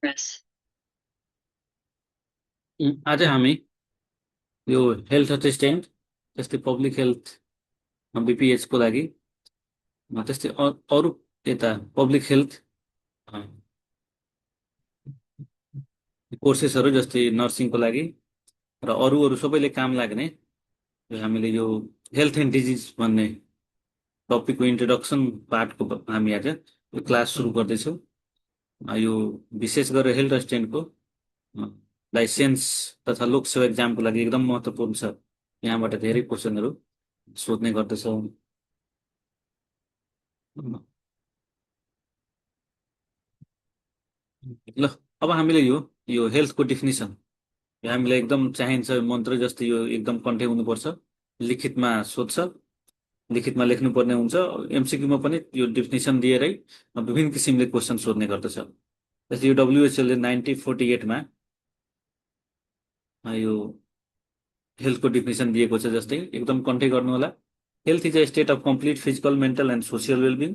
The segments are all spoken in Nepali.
Yes. आज हामी यो हेल्थ असिस्टेन्ट जस्तै पब्लिक हेल्थ BPH को लागि त्यस्तै अरू यता पब्लिक हेल्थ कोर्सेसहरू जस्तै नर्सिङको लागि र अरू अरू सबैले काम लाग्ने हामीले यो हेल्थ एन्ड डिजिज भन्ने टपिकको इन्ट्रोडक्सन पार्टको हामी आज यो क्लास सुरु गर्दैछौँ। यो विशेष गरेर हेल्थ असिस्टेन्टको लाइसेन्स तथा लोकसेवा एक्जामको लागि एकदम महत्त्वपूर्ण छ। यहाँबाट धेरै क्वेसनहरू सोध्ने गर्दछौँ। ल अब हामीले यो हेल्थको डिफिनिसन हामीलाई एकदम चाहिन्छ मन्त्र जस्तै यो एकदम कन्ठे हुनुपर्छ। लिखितमा सोध्छ, लिखितमा लेख्नुपर्ने हुन्छ। एमसिक्यूमा पनि यो डिफिनिसन दिएरै विभिन्न किसिमले क्वेसन सोध्ने गर्दछ। जस्तै यो WHOले 1948मा यो हेल्थको डिफिनिसन दिएको छ। जस्तै एकदम कन्ठे गर्नु होला। Health is a state of complete physical, mental and social wellbeing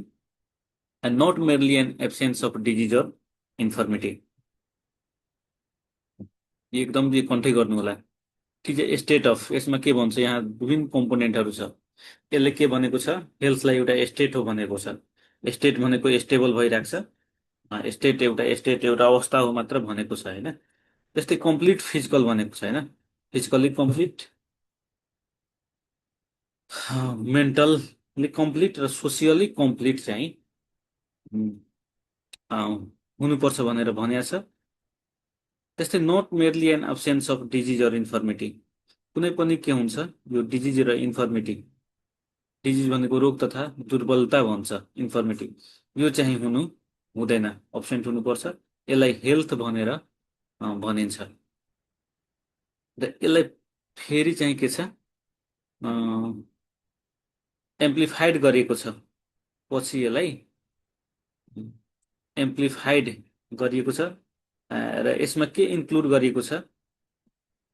and not merely an absence of disease or infirmity. यो एकदम कन्ठे गर्नु होला। कि चाहिँ स्टेट अफ, यसमा के भन्छ, यहाँ विभिन्न कम्पोनेन्टहरू छ। यसले के भनेको छ, हेल्थलाई एउटा स्टेट हो भनेको छ। स्टेट भनेको स्टेबल भइरहेको छ। स्टेट एउटा अवस्था हो मात्र भनेको छ होइन। त्यस्तै कम्प्लिट फिजिकल भनेको छ होइन, फिजिकल्ली कम्प्लिट, मेन्टल्ली कम्प्लिट र सोसियली कम्प्लिट चाहिँ हुनुपर्छ भनेर भनेको छ। त्यस्तै not merely an absence of disease or infirmity, कुनै पनि के हुन्छ यो डिजिज र इन्फर्मिटी, डिजिज भनेको रोग तथा दुर्बलता भन्छ, इन्फर्मिटी यो चाहिँ हुनु हुँदैन, अब्सेन्ट हुनुपर्छ। यसलाई हेल्थ भनेर भनिन्छ। र यसलाई फेरि चाहिँ के छ, एम्प्लिफाइड गरिएको छ। पछि यसलाई एम्प्लिफाइड गरिएको छ र यसमा के इन्क्लुड गरिएको छ,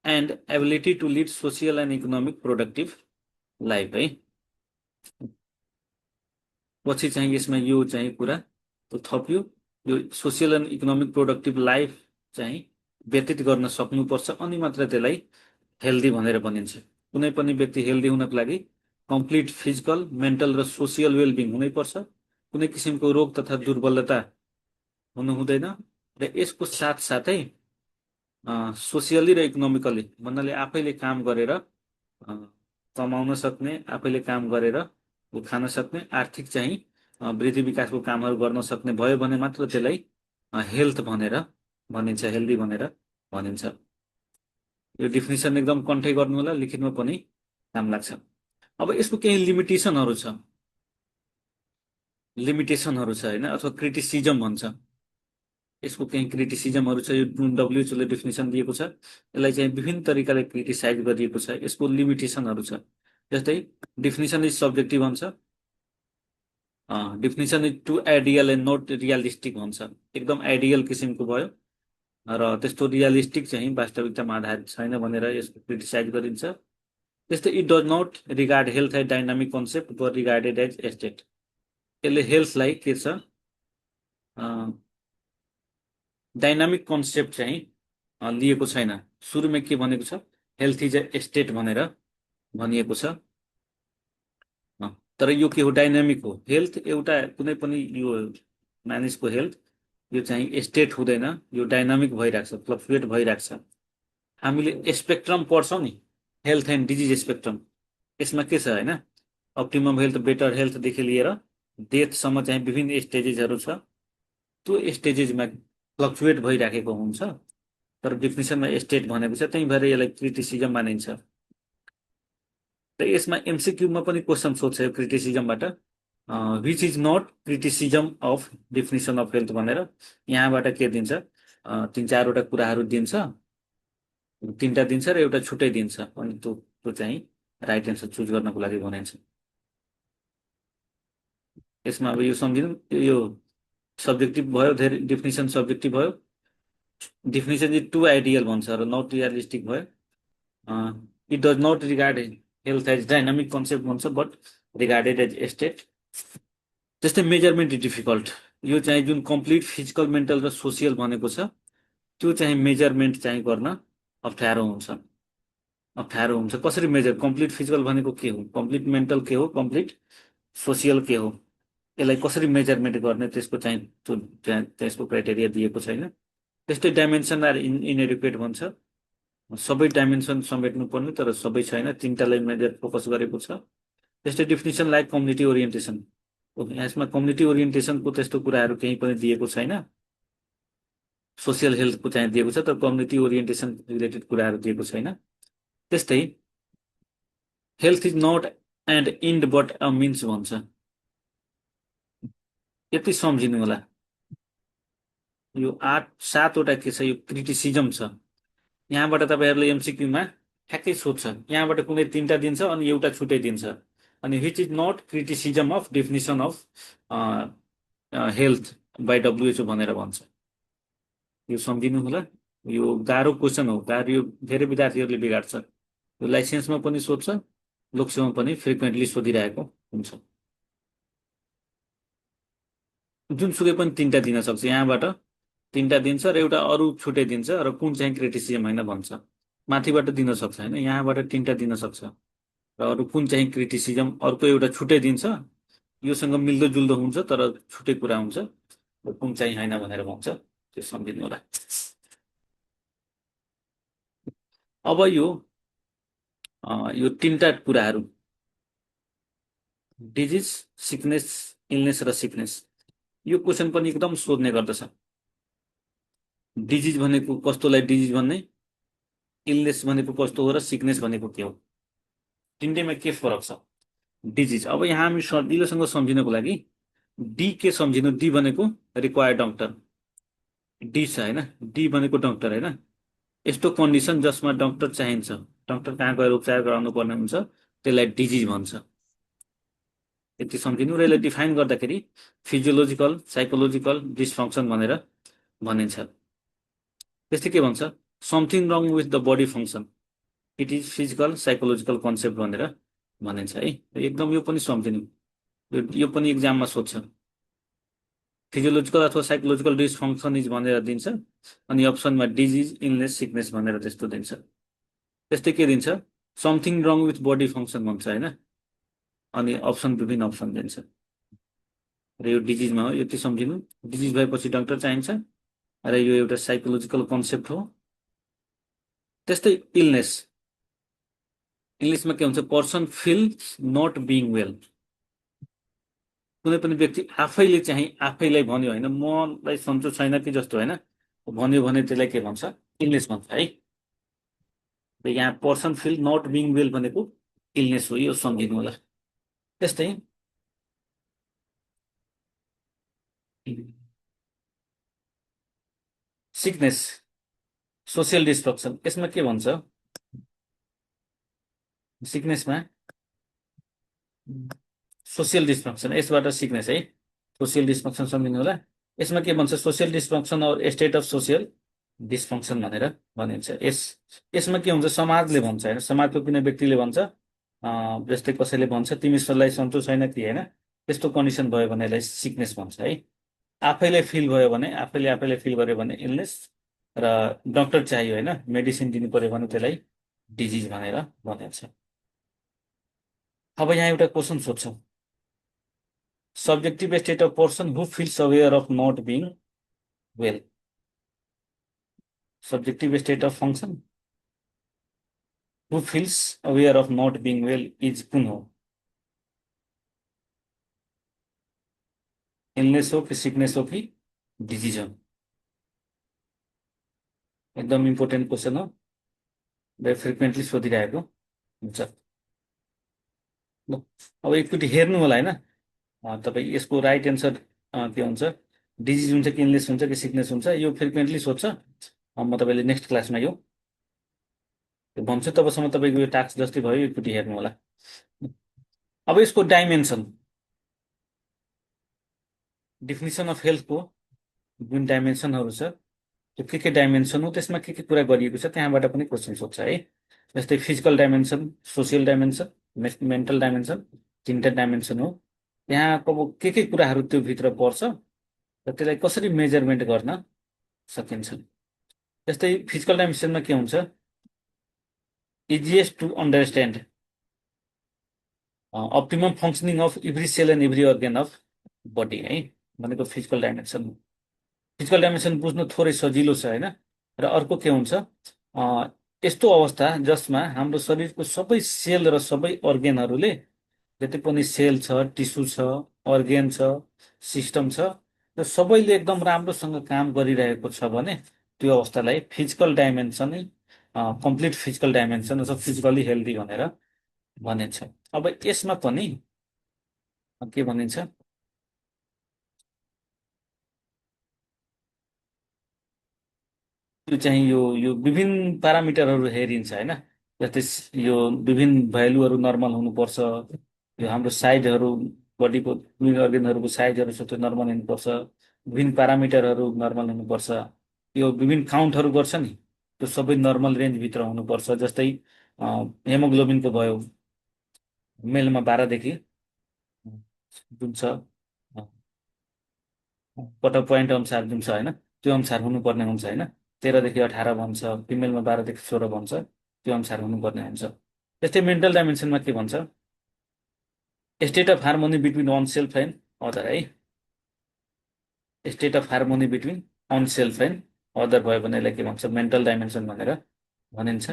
and ability to lead social and economic productive life है। पछि चाहिँ यसमा यो चाहिँ कुरा थपियो, यो social and economic productive life चाहिँ व्यतीत गर्न सक्नुपर्छ, अनि मात्र त्यसलाई हेल्दी भनेर भनिन्छ। कुनै पनि व्यक्ति हेल्दी हुनको लागि कम्प्लिट फिजिकल, मेन्टल र सोसियल वेलबिङ हुनैपर्छ। कुनै किसिमको रोग तथा दुर्बलता हुनु हुँदैन। र यसको साथसाथै सोसियली र इकोनोमिकली भन्नाले आफैले काम गरेर कमाउन सक्ने, आफैले काम गरेर खान सक्ने, आर्थिक चाहिँ वृद्धि विकासको कामहरू गर्न सक्ने भयो भने मात्र त्यसलाई हेल्थ भनेर भनिन्छ, हेल्दी भनेर भनिन्छ। यो डिफिनिसन एकदम कन्ठे गर्नु होला, लिखितमा पनि काम लाग्छ। अब यसको केही लिमिटेसनहरू छ, होइन, अथवा क्रिटिसिजम भन्छ। यसको केही क्रिटिसिजमहरू छ। यो WHOले डिफिनिसन दिएको छ, यसलाई चाहिँ विभिन्न तरिकाले क्रिटिसाइज गरिएको छ। यसको लिमिटेसनहरू छ। जस्तै डिफिनिसन इज सब्जेक्टिभ भन्छ, definition is too ideal and not realistic भन्छ। एकदम आइडियल किसिमको भयो र त्यस्तो रियलिस्टिक चाहिँ वास्तविकतामा आधारित छैन भनेर यसको क्रिटिसाइज गरिन्छ। त्यस्तै it does not regard health as dynamic concept but regarded as state. यसले हेल्थलाई के छ, डाइनामिक कन्सेप्ट चाहिँ लिएको छैन। सुरुमा के भनेको छ, हेल्थ इज ए स्टेट भनेर भनिएको छ। तर यो के हो, डाइनामिक हो। हेल्थ एउटा कुनै पनि यो मानिसको हेल्थ यो चाहिँ स्टेट हुँदैन, यो डाइनामिक भइरहेको छ, फ्लक्चुएट भइरहेको छ। हामीले स्पेक्ट्रम पढ्छौँ नि, हेल्थ एन्ड डिजिज स्पेक्ट्रम, यसमा के छ होइन, अप्टिमम हेल्थ, बेटर हेल्थदेखि लिएर डेथसम्म चाहिँ विभिन्न स्टेजेसहरू छ। त्यो स्टेजेसमा फ्लक्चुएट भइराखेको हुन्छ, तर डिफिनिसनमा स्टेट भनेको छ, त्यही भएर यसलाई क्रिटिसिजम मानिन्छ। र यसमा एमसिक्यूमा पनि क्वेसन सोध्छ यो क्रिटिसिजमबाट, which is not criticism of definition of health भनेर। यहाँबाट के दिन्छ, 3-4वटा कुराहरू दिन्छ, 3टा दिन्छ र एउटा छुट्टै दिन्छ, अनि त्यो चाहिँ राइट एन्सर चुज गर्नको लागि भनिन्छ। यसमा अब यो सम्झिनु, यो सब्जेक्टिभ भयो, धेरै डिफिनिसन सब्जेक्टिभ भयो। डिफिनिसन इज टु आइडियल भन्छ र नट रियलिस्टिक भयो। It does not regard health as dynamic concept भन्छ, बट रिगार्डेड एज स्टेट। त्यस्तै मेजरमेन्ट इज डिफिकल्ट, यो चाहिँ जुन कम्प्लिट फिजिकल, मेन्टल र सोसियल भनेको छ, त्यो चाहिँ मेजरमेन्ट चाहिँ गर्न अप्ठ्यारो हुन्छ। कसरी मेजर, कम्प्लिट फिजिकल भनेको के हो, कम्प्लिट मेन्टल के हो, कम्प्लिट सोसियल के हो, यसलाई कसरी मेजरमेन्ट गर्ने, त्यसको चाहिँ त्यसको क्राइटेरिया दिएको छैन। त्यस्तै डाइमेन्सन आर इनएडिक्वेट भन्छ, सबै डाइमेन्सन समेट्नु पर्ने तर सबै छैन, तिनटालाई मेजर फोकस गरेको छ। त्यस्तै डिफिनिसन लाइक कम्युनिटी ओरिएन्टेसन, यसमा कम्युनिटी ओरिएन्टेसनको त्यस्तो कुराहरू केही पनि दिएको छैन। सोसियल हेल्थको चाहिँ दिएको छ तर कम्युनिटी ओरिएन्टेसन रिलेटेड कुराहरू दिएको छैन। त्यस्तै health is not an end but a means भन्छ। यति सम्झिनु होला। यो 7वटा के छ, यो क्रिटिसिजम छ। यहाँबाट तपाईँहरूले एमसिक्यूमा ठ्याक्कै सोध्छ, यहाँबाट कुनै 3टा दिन्छ अनि एउटा छुट्टै दिन्छ, अनि which is not criticism of definition of health by WHO भनेर भन्छ। यो सम्झिनु होला। यो गाह्रो क्वेसन हो, यो धेरै विद्यार्थीहरूले बिगाड्छ। यो लाइसेन्समा पनि सोध्छ, लोकसेवामा पनि फ्रिक्वेन्टली सोधिरहेको हुन्छ। जुनसुकै पनि 3टा दिन सक्छ, यहाँबाट 3टा दिन्छ र एउटा अरू छुट्टै दिन्छ र कुन चाहिँ क्रिटिसिजम होइन भन्छ। माथिबाट दिन सक्छ होइन, यहाँबाट 3टा दिन सक्छ र अरू कुन चाहिँ क्रिटिसिजम अर्को एउटा छुट्टै दिन्छ, योसँग मिल्दो जुल्दो हुन्छ तर छुट्टै कुरा हुन्छ र कुन चाहिँ होइन भनेर भन्छ। त्यो सम्झिनु होला। अब यो 3टा कुराहरू, डिजिज, सिकनेस, इलनेस र सिकनेस, यो क्वेसन पनि एकदम सोध्ने गर्दछ। डिजिज भनेको कस्तोलाई डिजिज भन्ने, इलनेस भनेको कस्तो हो र सिकनेस भनेको के हो, तिनटैमा के फरक छ। डिजिज, अब यहाँ हामी सजिलोसँग सम्झिनको लागि डी के सम्झिनु, डी भनेको रिक्वायर्ड डक्टर, डी छ होइन, डी भनेको डक्टर होइन। यस्तो कन्डिसन जसमा डक्टर चाहिन्छ, डक्टर कहाँ गएर उपचार गराउनु पर्ने हुन्छ, त्यसलाई डिजिज भन्छ। यति सम्झिनु। र यसलाई डिफाइन गर्दाखेरि फिजियोलोजिकल साइकोलोजिकल डिसफङ्सन भनेर भनिन्छ। त्यस्तै के भन्छ, something wrong with the body function, it is physical psychological concept भनेर भनिन्छ है। एकदम यो पनि सम्झिनु, यो पनि इक्जाममा सोध्छ। फिजियोलोजिकल अथवा साइकोलोजिकल डिसफङ्सन इज भनेर दिन्छ, अनि अप्सनमा डिजिज, इलनेस, सिकनेस भनेर त्यस्तो दिन्छ। त्यस्तै के दिन्छ, something wrong with body function भन्छ होइन, अनि अप्सन विभिन्न अप्सन दिन्छ। र यो डिजिजमा हो, यति सम्झिनु। डिजिज भएपछि डक्टर चाहिन्छ र यो एउटा साइकोलोजिकल कन्सेप्ट हो। त्यस्तै इलनेस, इङ्ग्लिसमा के हुन्छ, person feels not being well, कुनै पनि व्यक्ति आफैले चाहिँ आफैलाई भन्यो होइन, मलाई सन्चो छैन कि जस्तो होइन, भन्यो भने त्यसलाई के भन्छ, इलनेस भन्छ है। यहाँ person feel not being well भनेको इलनेस हो, यो सम्झिनु होला। त्यस्तै सिकनेस, सोसियल डिस्ट्रक्सन, यसमा के भन्छ, सिकनेसमा सोसियल डिस्फङ्सन, यसबाट सिकनेस है, सोसियल डिस्फङ्सन सम्झिनु होला। यसमा के भन्छ, सोसियल डिस्फङ्सन और स्टेट अफ सोसियल डिस्फङ्सन भनेर भनिन्छ। यसमा के हुन्छ, समाजले भन्छ होइन, समाजको कुनै व्यक्तिले भन्छ, जस्तै कसैले भन्छ तिमीलाई सन्चो छैन कि होइन, त्यस्तो कन्डिसन भयो भने यसलाई सिकनेस भन्छ है। आफैले फिल भयो भने, आफैले फिल गर्यो भने इलनेस, र डक्टर चाहियो होइन, मेडिसिन दिनु पर्यो भने त्यसलाई डिजिज भनेर भनिन्छ। अब यहाँ एउटा क्वेसन सोध्छौँ, subjective state of person who feels aware of not being well, subjective state of function who feels aware of not being well is कुन हो, इलनेस हो कि सिकनेस हो कि डिजिज हो। एकदम इम्पोर्टेन्ट क्वेसन हो, very फ्रिक्वेन्टली सोधिरहेको हुन्छ। अब एकचोटि हेर्नु होला होइन, तपाईँ यसको राइट एन्सर के हुन्छ, डिजिज हुन्छ कि इलनेस हुन्छ कि सिकनेस हुन्छ, यो फ्रिक्वेन्टली सोध्छ। म तपाईँले नेक्स्ट क्लासमा यो भन्छु, तबसम्म तपाईँको यो टास्क जस्तै भयो, एकचोटि हेर्नु होला। अब यसको डाइमेन्सन, डिफिनिसन अफ हेल्थको जुन डाइमेन्सनहरू छ, त्यो के डाइमेन्सन हो, त्यसमा के कुरा गरिएको छ, त्यहाँबाट पनि क्वेसन सोध्छ है। जस्तै physical dimension, social dimension, mental dimension, 3टा डाइमेन्सन हो। यहाँ अब के कुराहरू त्यो भित्र पर्छ र त्यसलाई कसरी मेजरमेन्ट गर्न सकिन्छ। जस्तै फिजिकल डाइमेन्सनमा के हुन्छ, easiest to understand, optimum functioning of every cell and every organ of body है, भनेको फिजिकल डाइमेन्सन। फिजिकल डाइमेन्सन बुझ्नु थोरै सजिलो छ होइन। र अर्को के हुन्छ, यस्तो अवस्था जसमा हाम्रो शरीरको सबै सेल र सबै अर्गेनहरूले, जति पनि सेल छ, टिस्यु छ, अर्गेन छ, सिस्टम छ, र सबैले एकदम राम्रोसँग काम गरिरहेको छ भने त्यो अवस्थालाई फिजिकल डाइमेन्सनै, कम्प्लिट फिजिकल डाइमेन्सन अथवा फिजिकली हेल्दी भनेर भनिन्छ। अब यसमा पनि के भनिन्छ, त्यो चाहिँ यो विभिन्न प्यारामिटरहरू हेरिन्छ होइन। जस्तै यो विभिन्न भ्यालुहरू नर्मल हुनुपर्छ, यो हाम्रो साइजहरू, बडीको विभिन्न अर्गेनहरूको साइजहरू छ त्यो नर्मल हुनुपर्छ, विभिन्न प्यारामिटरहरू नर्मल हुनुपर्छ, यो विभिन्न काउन्टहरू गर्छ नि त्यो सबै नर्मल रेन्जभित्र हुनुपर्छ। जस्तै हेमोग्लोबिनको भयो, मेलमा 12 देखि जुन छ कटअफ पोइन्ट अनुसार जुन छ होइन, त्यो अनुसार हुनुपर्ने हुन्छ होइन। 13 देखि 18 भन्छ, फिमेलमा 12 देखि 16 भन्छ, त्यो अनुसार हुनुपर्ने हुन्छ। त्यस्तै मेन्टल डाइमेन्सनमा के भन्छ, state of harmony between oneself and other है, state of harmony between oneself and other भयो भने यसलाई के भन्छ, मेन्टल डाइमेन्सन भनेर भनिन्छ।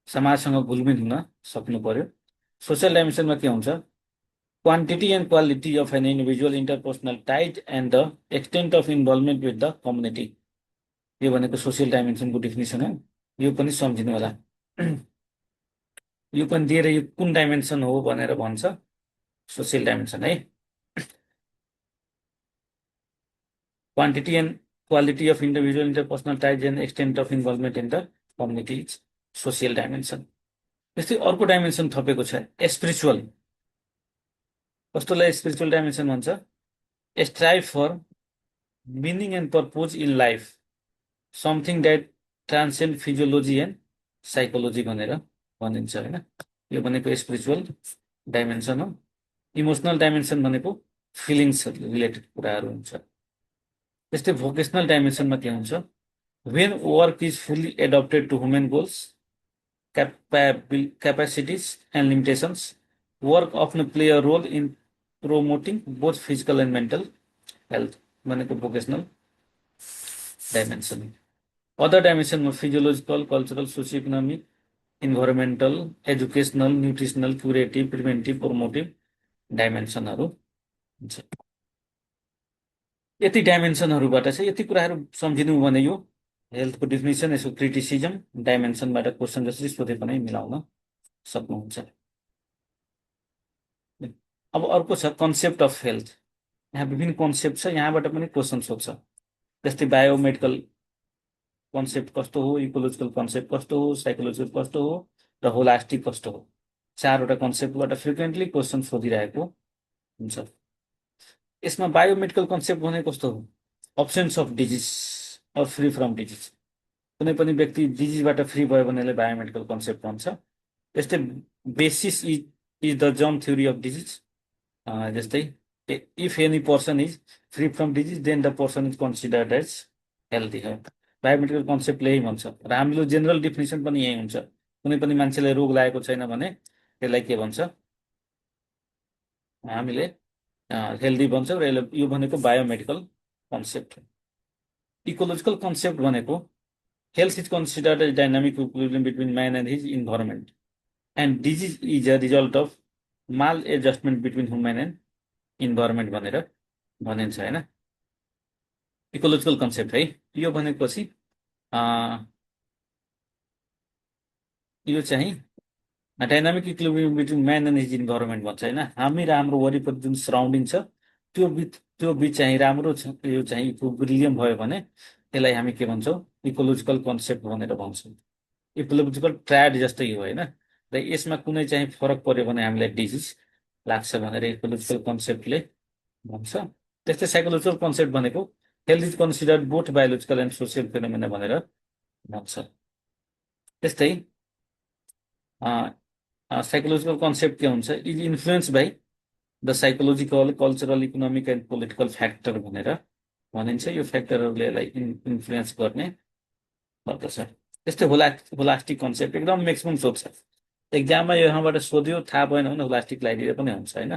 समाजसँग घुलमिल हुन सक्नु पर्यो। सोसियल डाइमेन्सनमा के हुन्छ, quantity and quality of an individual interpersonal ties and the extent of involvement with the community, यो भनेको सोसियल डाइमेन्सनको डेफिनेसन हो। यो पनि सम्झिनु होला। यो पनि दिएर यो कुन डाइमेन्सन हो भनेर भन्छ, सोसियल डाइमेन्सन है। Quantity and quality of individual interpersonal ties and extent of involvement in the community is social dimension. त्यस्तै अर्को डाइमेन्सन थपेको छ, स्पिरिचुअल। कस्तोलाई स्पिरिचुअल डाइमेन्सन भन्छ, strive for meaning and purpose in life, something that transcend physiology and psychology भनेर भनिन्छ होइन। यो भनेको स्पिरिचुअल डाइमेन्सन हो। इमोसनल डाइमेन्सन भनेको फिलिङ्स रिलेटेड कुराहरू हुन्छ। त्यस्तै भोकेसनल डाइमेन्सनमा के हुन्छ, when work is fully adapted to human goals, capacities and limitations, work often play a role in promoting both physical and mental health भनेको भोकेसनल डाइमेन्सन। अदर डाइमेन्सनमा physiological, cultural, socio economic, environmental, educational, nutritional, curative, preventive, promotive डाइमेन्सनहरू हुन्छ। यति डाइमेन्सनहरूबाट चाहिँ यति कुराहरू सम्झिनु भने यो हेल्थको डेफिनेसन, यसको क्रिटिसिजम, डाइमेन्सनबाट क्वेसन जसरी सोधे पनि मिलाउन सक्नुहुन्छ। अब अर्को छ कन्सेप्ट अफ हेल्थ। यहाँ विभिन्न कन्सेप्ट छ, यहाँबाट पनि क्वेसन सोध्छ। जस्तै बायोमेडिकल कन्सेप्ट कस्तो हो, इकोलोजिकल कन्सेप्ट कस्तो हो, साइकोलोजिकल कस्तो हो, र होलास्टिक कस्तो हो। 4वटा कन्सेप्टबाट फ्रिक्वेन्टली क्वेसन सोधिरहेको हुन्छ। यसमा बायोमेडिकल कन्सेप्ट भने कस्तो हो, absence of disease or free from disease, कुनै पनि व्यक्ति डिजिजबाट फ्री भयो भने यसलाई बायोमेडिकल कन्सेप्ट भन्छ। त्यस्तै basis is the germ theory of disease, जस्तै if any person is free from disease then the person is considered as healthy है। बायोमेडिकल कन्सेप्टले यही भन्छ र हाम्रो जेनरल डेफिनेसन पनि यही हुन्छ। कुनै पनि मान्छेलाई रोग लागेको छैन भने त्यसलाई के भन्छ, हामीले हेल्दी भन्छौँ र यो भनेको बायोमेडिकल कन्सेप्ट हो। इकोलोजिकल कन्सेप्ट भनेको health is considered as dynamic equilibrium between man and his environment and disease is a result of maladjustment between human and environment भनेर भनिन्छ होइन। इकोलोजिकल कन्सेप्ट है यो भनेपछि यो चाहिँ dynamic equilibrium between man and his environment भन्छ होइन। हामी र हाम्रो वरिपरि जुन सराउन्डिङ छ त्यो बिच चाहिँ राम्रो छ, यो चाहिँ इक्विलिब्रियम भयो भने त्यसलाई हामी के भन्छौँ, इकोलोजिकल कन्सेप्ट भनेर भन्छौँ। इकोलोजिकल ट्रायड जस्तै हो होइन। र यसमा कुनै चाहिँ फरक पर्यो भने हामीलाई डिजिज लाग्छ भनेर इकोलोजिकल कन्सेप्टले भन्छ। त्यस्तै साइकोलोजिकल कन्सेप्ट भनेको health is considered both biological and social phenomena भनेर भन्छ। त्यस्तै साइकोलोजिकल कन्सेप्ट के हुन्छ, is influence by the psychological, cultural, economic and political factor भनेर भनिन्छ। यो फ्याक्टरहरूले यसलाई इन्फ्लुएन्स गर्ने पर्दछ। त्यस्तै होलास्टिक कन्सेप्ट एकदम म्याक्सिमम् सोध्छ एक्जाममा। यहाँबाट सोध्यो थाहा भएन भने होलास्टिक लगाइदिएर पनि हुन्छ होइन।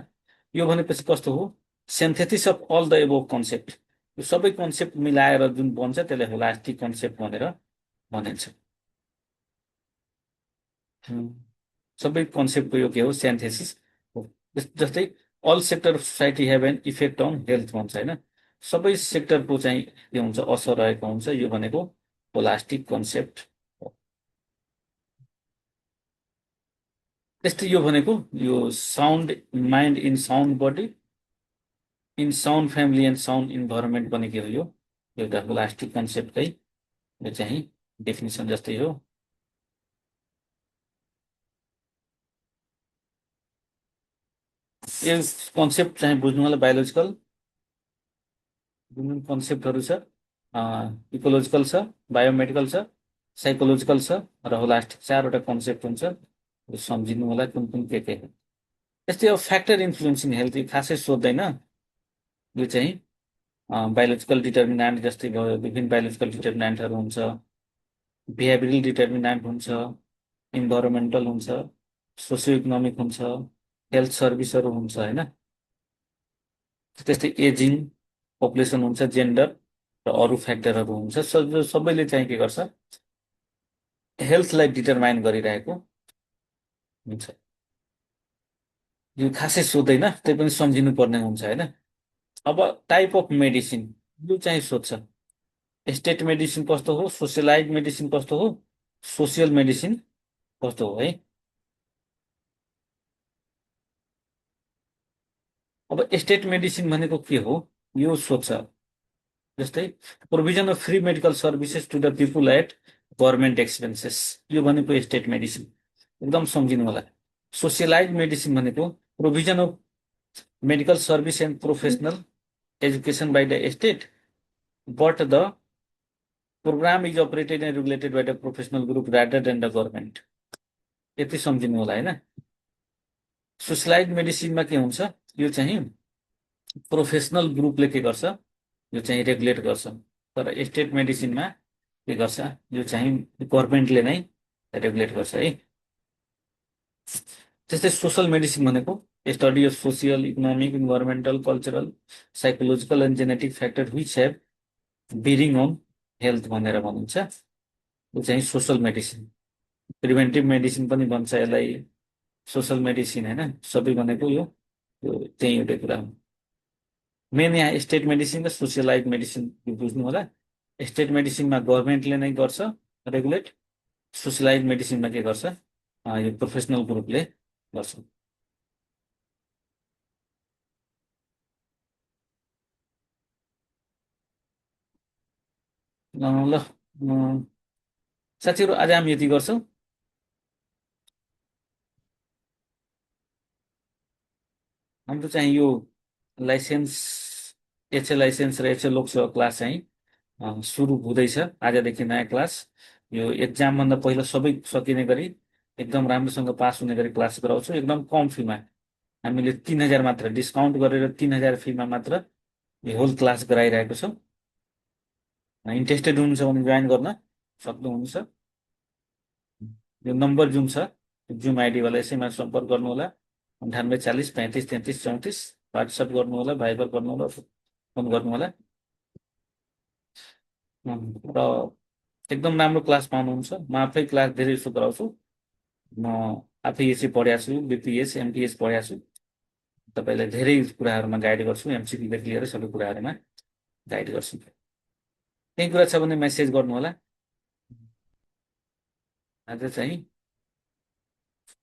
यो भनेपछि कस्तो हो, synthesis of all the above concept, यो सबै कन्सेप्ट मिलाएर जुन बन्छ त्यसलाई होलास्टिक कन्सेप्ट भनेर भनिन्छ। उम्, सबै कन्सेप्टको यो के हो, सिन्थेसिस हो। जस्तै all sector of society have an effect on health भन्छ होइन। सबै सेक्टरको चाहिँ के हुन्छ, असर रहेको हुन्छ, यो भनेको होलास्टिक कन्सेप्ट हो। त्यस्तै यो भनेको यो sound mind in sound body in sound family and sound environment पनि के हो, यो एउटा होलास्टिक कन्सेप्टकै यो चाहिँ डेफिनेसन जस्तै हो। यो कन्सेप्ट चाहिँ बुझ्नु होला, बायोलोजिकल जुन कन्सेप्टहरू छ, इकोलोजिकल छ, बायोमेडिकल छ, साइकोलोजिकल छ र होलास्टिक, चारवटा कन्सेप्ट हुन्छ। यो सम्झिनु होला कुन कुन के हो। यस्तै अब फ्याक्टर इन्फ्लुएन्सिङ हेल्थ खासै सोध्दैन, यो चाहिँ बायोलोजिकल डिटर्मिनान्ट जस्तै भयो, विभिन्न बायोलोजिकल डिटर्मिनान्टहरू हुन्छ, बिहेभियरल डिटर्मिनान्ट हुन्छ, इन्भाइरोमेन्टल हुन्छ, सोसियो इकोनोमिक हुन्छ, हेल्थ सर्भिसहरू हुन्छ होइन। त्यस्तै एजिङ, पपुलेसन हुन्छ, जेन्डर र अरू फ्याक्टरहरू हुन्छ। सबैले चाहिँ के गर्छ, हेल्थलाई डिटरमाइन गरिरहेको हुन्छ। यो खासै सोध्दैन, त्यही पनि सम्झिनु पर्ने हुन्छ होइन। अब टाइप अफ मेडिसिन यो चाहिँ सोध्छ, स्टेट मेडिसिन कस्तो हो, सोसियलाइज मेडिसिन कस्तो हो, सोसियल मेडिसिन कस्तो हो है। अब स्टेट मेडिसिन भनेको के हो, यो सोध्छ। जस्तै provision of free medical services to the people at government expenses, यो भनेको स्टेट मेडिसिन, एकदम सम्झिनु होला। सोसियलाइज मेडिसिन भनेको provision of medical service and professional education by the state but the programme is operated and regulated by the professional group rather than the government, यति सम्झिनु होला होइन। सोसियलाइज मेडिसिनमा के हुन्छ, यो चाहिँ प्रोफेसनल ग्रुपले के गर्छ, यो चाहिँ रेगुलेट गर्छ। तर स्टेट मेडिसिनमा के गर्छ, यो चाहिँ गभर्मेन्टले नै रेगुलेट गर्छ है। त्यस्तै सोसल मेडिसिन भनेको study of social, economic, environmental, cultural, psychological and genetic factor which have bearing on health भनेर भनिन्छ। यो चाहिँ सोसल मेडिसिन। प्रिभेन्टिभ मेडिसिन पनि भन्छ यसलाई, सोसल मेडिसिन होइन। सबै भनेको यो त्यही एउटै कुरा हो। मेन यहाँ स्टेट मेडिसिन र सोसियलाइज मेडिसिन बुझ्नु होला। स्टेट मेडिसिनमा गभर्मेन्टले नै गर्छ रेगुलेट, सोसियलाइज मेडिसिनमा के गर्छ, यो प्रोफेसनल ग्रुपले गर्छ। ल साथीहरू, आज हामी यति गर्छौँ। हाम्रो चाहिँ यो लाइसेन्स, एचए लाइसेन्स र एचए लोकसेवा क्लास चाहिँ सुरु हुँदैछ आजदेखि, नयाँ क्लास। यो एक्जामभन्दा पहिला सबै सकिने गरी एकदम राम्रोसँग पास हुने गरी क्लास गराउँछु, एकदम कम फीमा। हामीले 3000 मात्र डिस्काउन्ट गरेर 3000 फीमा मात्र यो होल क्लास गराइरहेको छौँ। इन्ट्रेस्टेड हुनुहुन्छ भने जोइन गर्न सक्नुहुन्छ। यो नम्बर जुन छ, जुम आइडीवाला, यसैमा सम्पर्क गर्नु होला। 9840 35 33 34, वाट्सएप गर्नु होला, भाइबर गर्नु होला, फोन गर्नु होला। र एकदम राम्रो क्लास पाउनुहुन्छ। म आफै क्लास धेरै जस्तो गराउँछु। म आफै यसै पढाएको छु, बिपिएस एमपिएस पढाएको छु। तपाईँलाई धेरै कुराहरूमा गाइड गर्छु, एमसिक्यूदेखि लिएर सबै कुराहरूमा गाइड गर्छु। केही कुरा छ भने मेसेज गर्नु होला। आज चाहिँ